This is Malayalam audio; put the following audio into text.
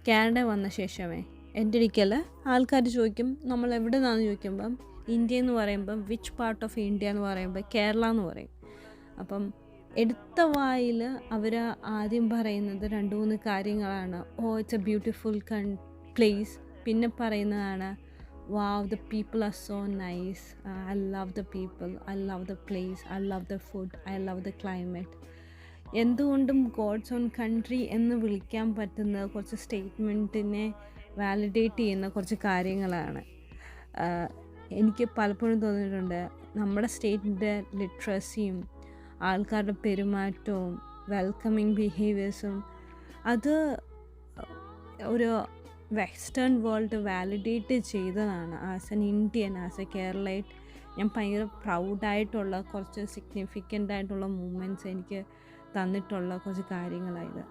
കാനഡ വന്ന ശേഷമേ എൻ്റെ ഒരിക്കൽ ആൾക്കാർ ചോദിക്കും നമ്മൾ എവിടെ നിന്നാണെന്ന് ചോദിക്കുമ്പം ഇന്ത്യ എന്ന് പറയുമ്പം വിച്ച് പാർട്ട് ഓഫ് ഇന്ത്യ എന്ന് പറയുമ്പോൾ കേരള എന്ന് പറയും. അപ്പം എടുത്ത വായിൽ അവർ ആദ്യം പറയുന്നത് 2-3 കാര്യങ്ങളാണ്. Oh it's a beautiful place. പിന്നെ പറയുന്നതാണ് wow the people are so nice, I love the people, I love the place, I love the food, I love the climate. എന്തുകൊണ്ടും ഗോഡ്സ് ഓൺ കൺട്രി എന്ന് വിളിക്കാൻ പറ്റുന്ന കുറച്ച് സ്റ്റേറ്റ്മെൻറ്റിനെ വാലിഡേറ്റ് ചെയ്യുന്ന കുറച്ച് കാര്യങ്ങളാണ്. എനിക്ക് പലപ്പോഴും തോന്നിയിട്ടുണ്ട് നമ്മുടെ സ്റ്റേറ്റിൻ്റെ ലിറ്ററസിയും ആൾക്കാരുടെ പെരുമാറ്റവും വെൽക്കമിങ് ബിഹേവിയേഴ്സും അത് ഒരു വെസ്റ്റേൺ വേൾഡ് വാലിഡേറ്റ് ചെയ്തതാണ്. As an Indian, as A Keralite, ഞാൻ ഭയങ്കര പ്രൗഡായിട്ടുള്ള കുറച്ച് സിഗ്നിഫിക്കൻ്റ് ആയിട്ടുള്ള മൂമെൻറ്റ്സ് എനിക്ക് തന്നിട്ടുള്ള കുറച്ച് കാര്യങ്ങളായത്.